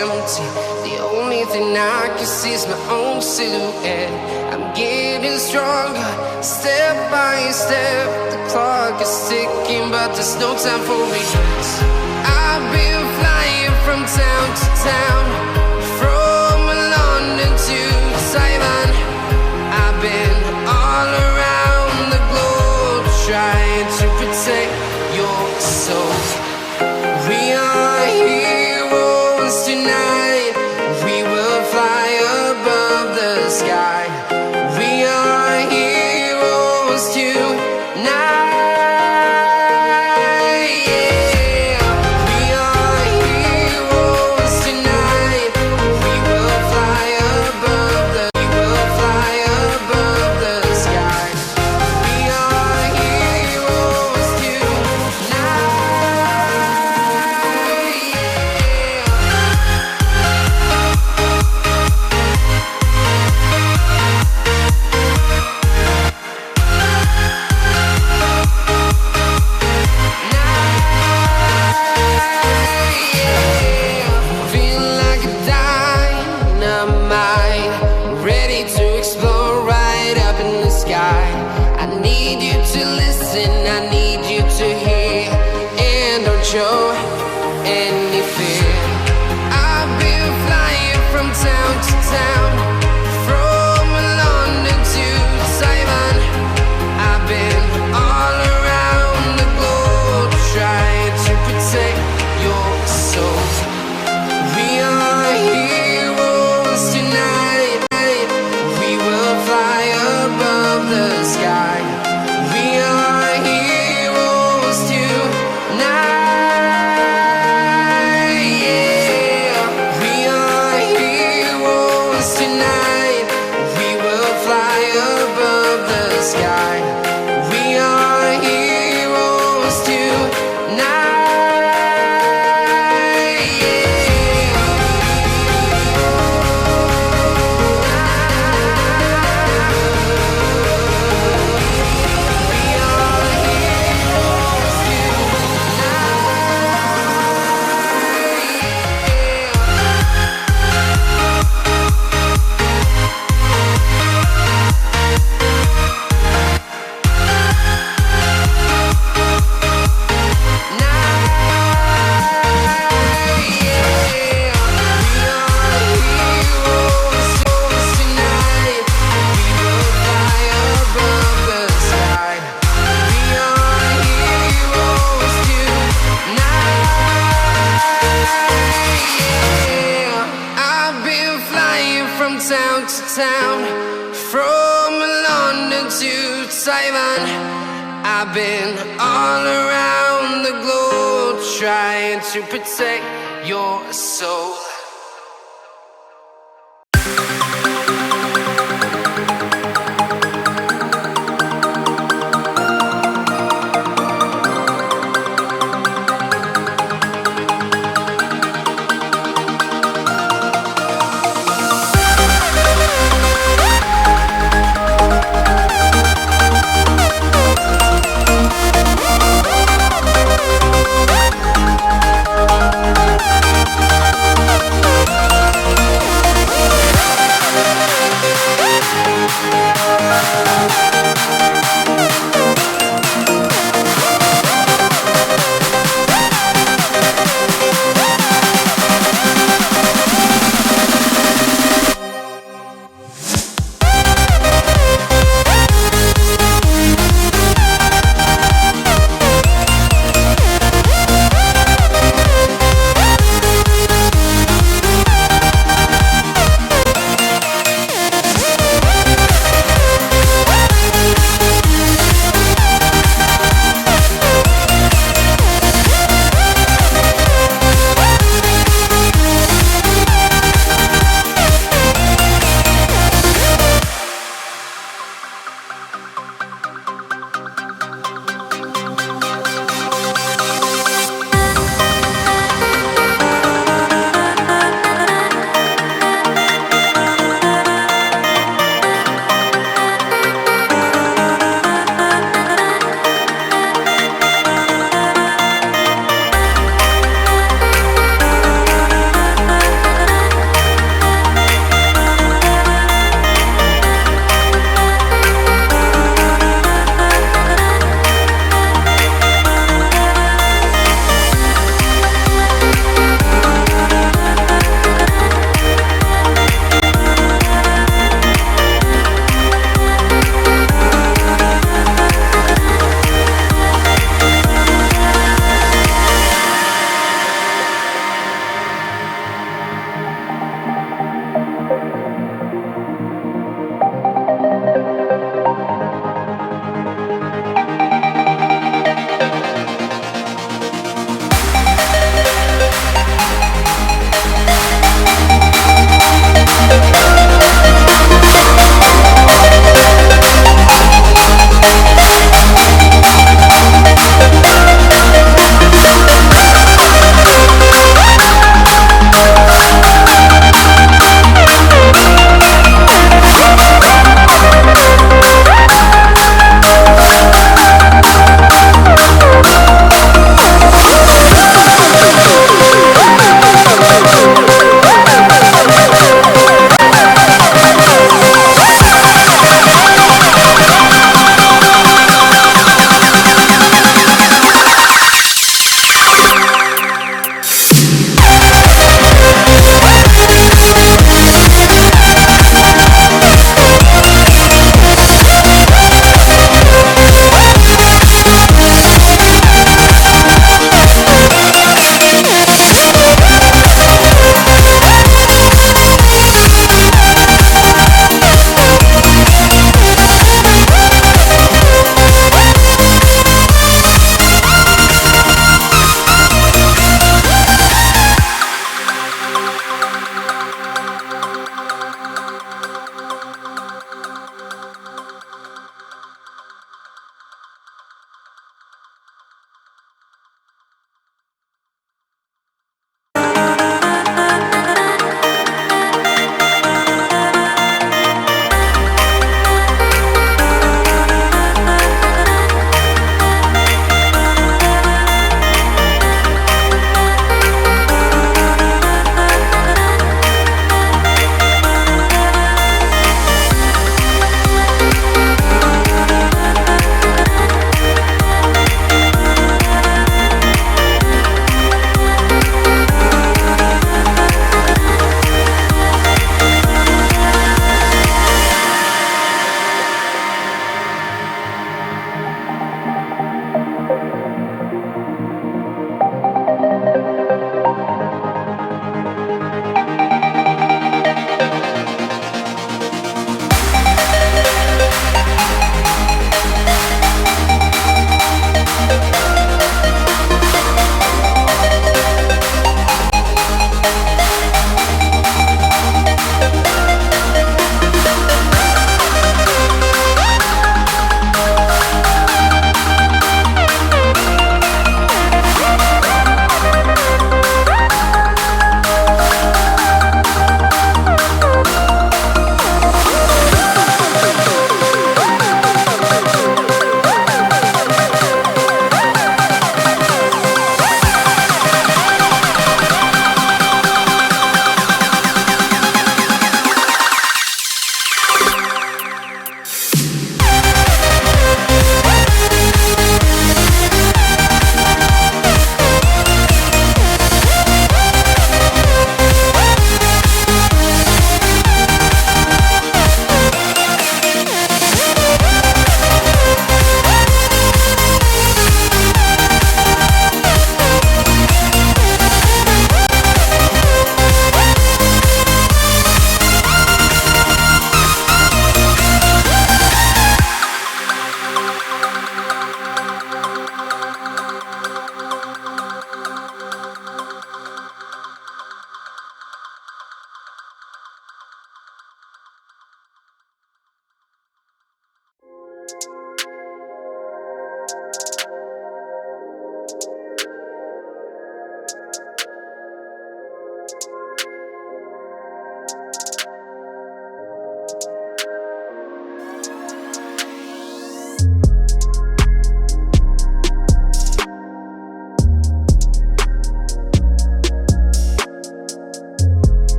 empty. The only thing I can see is my own silhouette. I'm getting stronger, step by step. The clock is ticking, but there's no time for regrets. I've been flying from town to town, from London to Taiwan. I've been all around the globe, trying to protect your soul. We are heroes tonight. We will fly above the sky. We are heroes tonight. I need you to listen, I need you to hear, and don't show any fear. I've been flying from town to town, from London to Taiwan. I've been all around the globe, trying to protect your soul. We are heroes tonight. We will fly above the sky. We are heroes tonight. Yeah. We are heroes tonight. We will fly above the sky. We are heroes tonight. From town to town, from London to Taiwan. I've been all around the globe, trying to protect your soul.